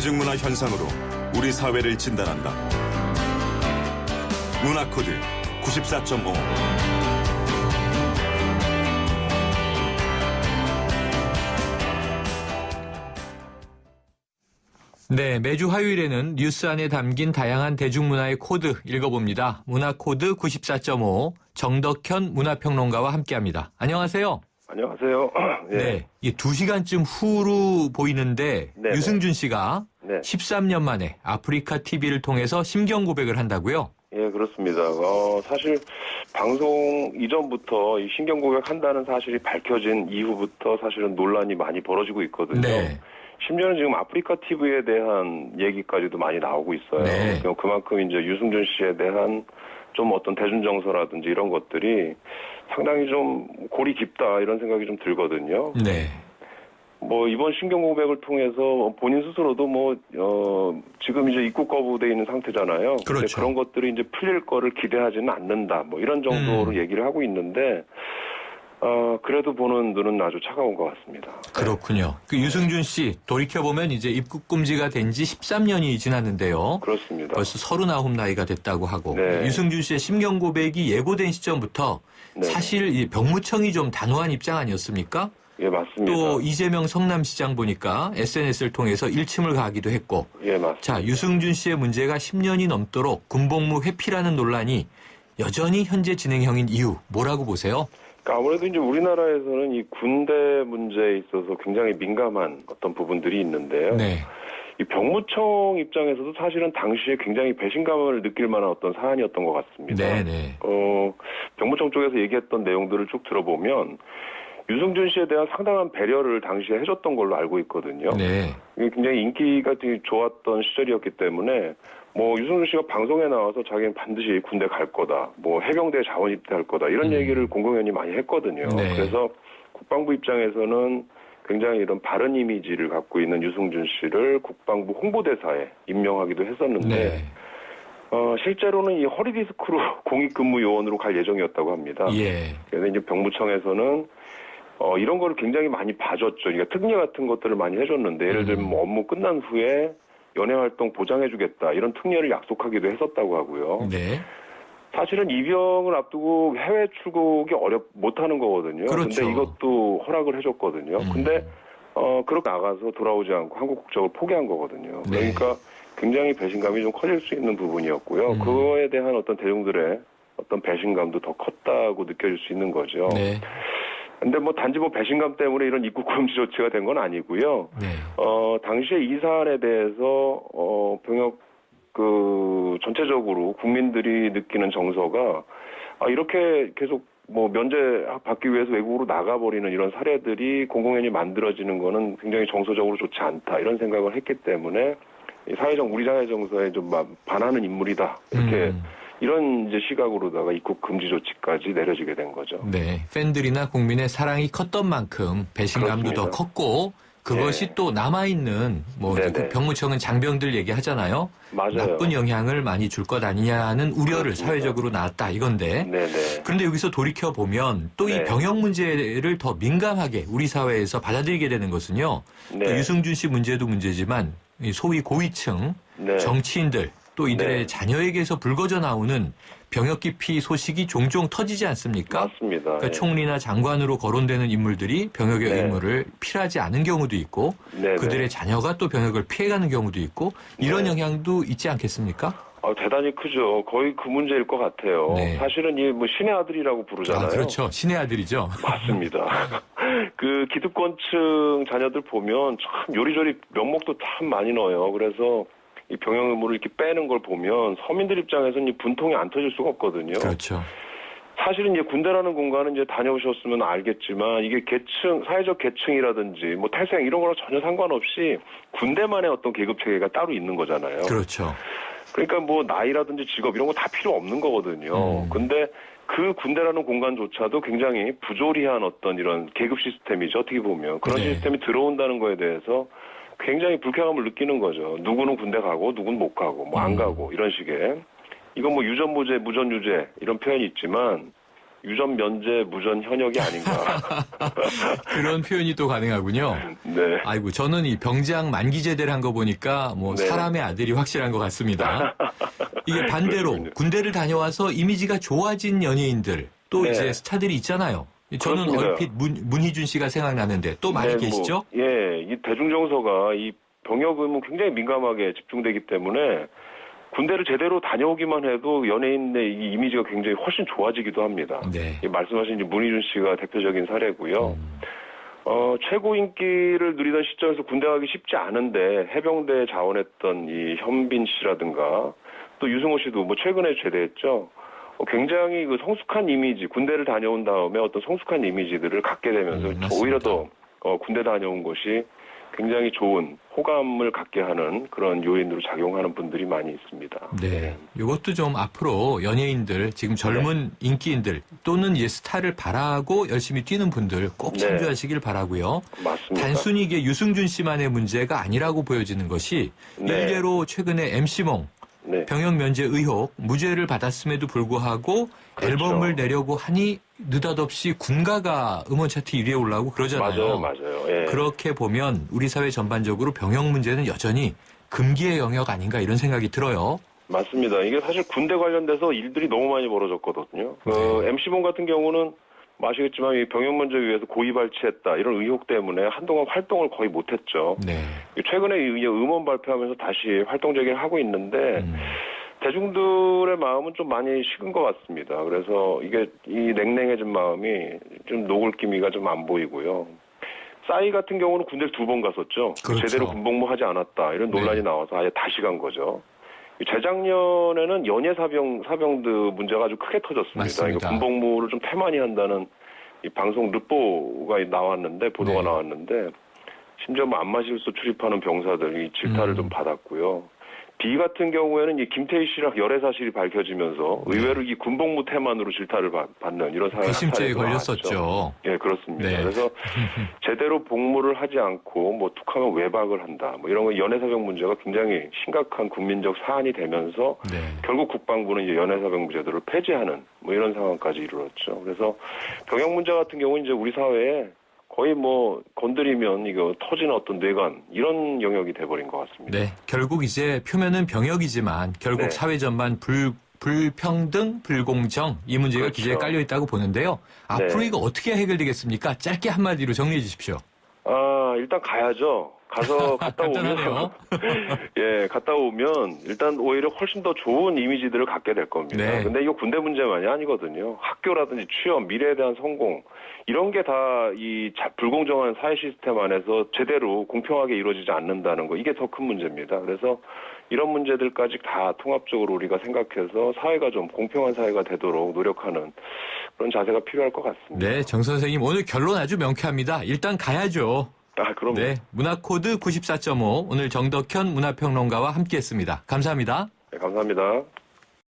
대중문화 현상으로 우리 사회를 진단한다. 문화코드 94.5. 네, 매주 화요일에는 뉴스 안에 담긴 다양한 대중문화의 코드 읽어봅니다. 문화코드 94.5 정덕현 문화평론가와 함께합니다. 안녕하세요. 안녕하세요. 예. 네, 이게 2시간쯤 후로 보이는데 네네. 유승준 씨가 네. 13년 만에 아프리카 TV를 통해서 심경 고백을 한다고요? 예, 그렇습니다. 사실 방송 이전부터 이 신경 고백한다는 사실이 밝혀진 이후부터 사실은 논란이 많이 벌어지고 있거든요. 네. 심지어는 지금 아프리카 TV에 대한 얘기까지도 많이 나오고 있어요. 네. 그만큼 이제 유승준 씨에 대한 좀 어떤 대중정서라든지 이런 것들이 상당히 좀 골이 깊다 이런 생각이 좀 들거든요. 네. 이번 신경 고백을 통해서 본인 스스로도 지금 이제 입국 거부돼 있는 상태잖아요. 근데 그렇죠. 그런 것들이 이제 풀릴 거를 기대하지는 않는다. 이런 정도로 얘기를 하고 있는데, 그래도 보는 눈은 아주 차가운 것 같습니다. 그렇군요. 그 유승준 씨 돌이켜보면 이제 입국 금지가 된 지 13년이 지났는데요. 그렇습니다. 벌써 39 나이가 됐다고 하고 네. 유승준 씨의 심경 고백이 예고된 시점부터 네. 사실 이 병무청이 좀 단호한 입장 아니었습니까? 예, 맞습니다. 또 이재명 성남시장 보니까 SNS를 통해서 일침을 가하기도 했고 예, 맞습니다. 자, 유승준 씨의 문제가 10년이 넘도록 군복무 회피라는 논란이 여전히 현재 진행형인 이유 뭐라고 보세요? 그러니까 아무래도 이제 우리나라에서는 이 군대 문제에 있어서 굉장히 민감한 어떤 부분들이 있는데요. 네. 이 병무청 입장에서도 사실은 당시에 굉장히 배신감을 느낄 만한 어떤 사안이었던 것 같습니다. 네네. 병무청 쪽에서 얘기했던 내용들을 쭉 들어보면 유승준 씨에 대한 상당한 배려를 당시에 해줬던 걸로 알고 있거든요. 네. 이게 굉장히 인기가 되게 좋았던 시절이었기 때문에 유승준 씨가 방송에 나와서 자기는 반드시 군대 갈 거다, 해병대 자원 입대할 거다 이런 얘기를 공공연히 많이 했거든요. 네. 그래서 국방부 입장에서는 굉장히 이런 바른 이미지를 갖고 있는 유승준 씨를 국방부 홍보대사에 임명하기도 했었는데 네. 실제로는 이 허리디스크로 공익근무 요원으로 갈 예정이었다고 합니다. 예. 그래서 이제 병무청에서는 이런 거를 굉장히 많이 봐줬죠. 그러니까 특례 같은 것들을 많이 해줬는데 예를 들면 업무 끝난 후에 연애활동 보장해주겠다 이런 특례를 약속하기도 했었다고 하고요. 네. 사실은 입영을 앞두고 해외 출국이 못하는 거거든요. 그렇죠. 근데 이것도 허락을 해줬거든요. 근데 그렇게 나가서 돌아오지 않고 한국 국적을 포기한 거거든요. 네. 그러니까 굉장히 배신감이 좀 커질 수 있는 부분이었고요. 그거에 대한 어떤 대중들의 어떤 배신감도 더 컸다고 느껴질 수 있는 거죠. 네. 근데 단지 배신감 때문에 이런 입국 금지 조치가 된 건 아니고요. 네. 당시에 이 사안에 대해서 병역 전체적으로 국민들이 느끼는 정서가 이렇게 계속 면제 받기 위해서 외국으로 나가버리는 이런 사례들이 공공연히 만들어지는 거는 굉장히 정서적으로 좋지 않다 이런 생각을 했기 때문에 우리 사회 정서에 좀 반하는 인물이다 이렇게 이런 이제 시각으로다가 입국 금지 조치까지 내려지게 된 거죠. 네. 팬들이나 국민의 사랑이 컸던 만큼 배신감도 그렇습니다. 더 컸고 그것이 네. 또 남아있는 네네. 그 병무청은 장병들 얘기하잖아요. 맞아요. 나쁜 영향을 많이 줄 것 아니냐는 우려를 그렇습니다. 사회적으로 낳았다 이건데 네네. 그런데 여기서 돌이켜보면 또 이 네. 병역 문제를 더 민감하게 우리 사회에서 받아들이게 되는 것은요. 네. 또 유승준 씨 문제도 문제지만 이 소위 고위층 네. 정치인들 또 이들의 네. 자녀에게서 불거져 나오는 병역 기피 소식이 종종 터지지 않습니까? 맞습니다. 그러니까 예. 총리나 장관으로 거론되는 인물들이 병역의 네. 의무를 필요하지 않은 경우도 있고 네네. 그들의 자녀가 또 병역을 피해가는 경우도 있고 이런 네. 영향도 있지 않겠습니까? 대단히 크죠. 거의 그 문제일 것 같아요. 네. 사실은 이 신의 아들이라고 부르잖아요. 그렇죠. 신의 아들이죠. 맞습니다. 그 기득권층 자녀들 보면 참 요리조리 명목도 참 많이 넣어요. 그래서 이 병역 의무를 이렇게 빼는 걸 보면 서민들 입장에서는 이 분통이 안 터질 수가 없거든요. 그렇죠. 사실은 이제 군대라는 공간은 이제 다녀오셨으면 알겠지만 이게 사회적 계층이라든지 탈생 이런 거랑 전혀 상관없이 군대만의 어떤 계급 체계가 따로 있는 거잖아요. 그렇죠. 그러니까 나이라든지 직업 이런 거 다 필요 없는 거거든요. 근데 그 군대라는 공간조차도 굉장히 부조리한 어떤 이런 계급 시스템이죠. 어떻게 보면. 그런 네. 시스템이 들어온다는 거에 대해서 굉장히 불쾌감을 느끼는 거죠. 누구는 군대 가고 누구는 못 가고 안 가고 이런 식의. 이건 유전무죄, 무전유죄 이런 표현이 있지만 유전 면제 무전 현역이 아닌가. 그런 표현이 또 가능하군요. 네. 아이고, 저는 이 병장 만기 제대를 한 거 보니까 뭐 네. 사람의 아들이 확실한 것 같습니다. 이게 반대로 그렇군요. 군대를 다녀와서 이미지가 좋아진 연예인들 또 네. 이제 스타들이 있잖아요. 저는 그렇습니다. 얼핏 문희준 씨가 생각나는데 또 많이 네, 계시죠? 이 대중정서가 이 병역 의무 굉장히 민감하게 집중되기 때문에 군대를 제대로 다녀오기만 해도 연예인의 이 이미지가 굉장히 훨씬 좋아지기도 합니다. 네. 이 말씀하신 이제 문희준 씨가 대표적인 사례고요. 최고 인기를 누리던 시절에서 군대 가기 쉽지 않은데 해병대에 자원했던 이 현빈 씨라든가 또 유승호 씨도 뭐 최근에 제대했죠. 굉장히 그 성숙한 이미지, 군대를 다녀온 다음에 어떤 성숙한 이미지들을 갖게 되면서 맞습니다. 오히려 더 군대 다녀온 것이 굉장히 좋은 호감을 갖게 하는 그런 요인으로 작용하는 분들이 많이 있습니다. 네. 이것도 좀 앞으로 연예인들, 지금 젊은 인기인들 또는 스타를 바라고 열심히 뛰는 분들 꼭 네. 참조하시길 바라고요. 맞습니다. 단순히 이게 유승준 씨만의 문제가 아니라고 보여지는 것이 네. 일례로 최근에 MC몽 네. 병역 면제 의혹 무죄를 받았음에도 불구하고 그렇죠. 앨범을 내려고 하니 느닷없이 군가가 음원 차트 1위에 올라오고 그러잖아요. 맞아요. 예. 그렇게 보면 우리 사회 전반적으로 병역 문제는 여전히 금기의 영역 아닌가 이런 생각이 들어요. 맞습니다. 이게 사실 군대 관련돼서 일들이 너무 많이 벌어졌거든요. 네. MC봉 같은 경우는 아시겠지만 이 병역 문제 위해서 고의 발치했다 이런 의혹 때문에 한동안 활동을 거의 못했죠. 네. 최근에 음원 발표하면서 다시 활동 재개를 하고 있는데 대중들의 마음은 좀 많이 식은 것 같습니다. 그래서 이게 이 냉랭해진 마음이 좀 녹을 기미가 좀 안 보이고요. 싸이 같은 경우는 군대를 2번 갔었죠. 그렇죠. 제대로 군복무하지 않았다 이런 논란이 네. 나와서 아예 다시 간 거죠. 재작년에는 연예 사병들 문제가 아주 크게 터졌습니다. 맞습니다. 그러니까 군복무를 좀 태만히 한다는 이 방송 르포가 나왔는데 보도가 네. 나왔는데 심지어 뭐 안마실소 출입하는 병사들이 질타를 좀 받았고요. B 같은 경우에는 이 김태희 씨랑 열애 사실이 밝혀지면서 의외로 이 군복무 태만으로 질타를 받는 이런 괘씸죄에 사례도 걸렸었죠. 나왔죠. 예, 그렇습니다. 네. 그래서 제대로 복무를 하지 않고 뭐 툭하면 외박을 한다. 뭐 이런 거 연애사병 문제가 굉장히 심각한 국민적 사안이 되면서 네. 결국 국방부는 이제 연애사병 제도를 폐지하는 뭐 이런 상황까지 이르렀죠. 그래서 병역 문제 같은 경우는 이제 우리 사회에 거의 뭐 건드리면 이거 터지는 어떤 뇌관 이런 영역이 돼버린 것 같습니다. 네. 결국 이제 표면은 병역이지만 결국 네. 사회 전반 불평등, 불공정 이 문제가 그렇죠. 기저에 깔려 있다고 보는데요. 앞으로 네. 이거 어떻게 해결되겠습니까? 짧게 한마디로 정리해 주십시오. 일단 가야죠. 가서 갔다 간단하네요. 오면 예, 갔다 오면 일단 오히려 훨씬 더 좋은 이미지들을 갖게 될 겁니다. 네. 근데 이거 군대 문제만이 아니거든요. 학교라든지 취업, 미래에 대한 성공 이런 게 다 이 불공정한 사회 시스템 안에서 제대로 공평하게 이루어지지 않는다는 거 이게 더 큰 문제입니다. 그래서 이런 문제들까지 다 통합적으로 우리가 생각해서 사회가 좀 공평한 사회가 되도록 노력하는 그런 자세가 필요할 것 같습니다. 네, 정 선생님 오늘 결론 아주 명쾌합니다. 일단 가야죠. 그럼 네, 문화코드 94.5 오늘 정덕현 문화평론가와 함께했습니다. 감사합니다. 네, 감사합니다.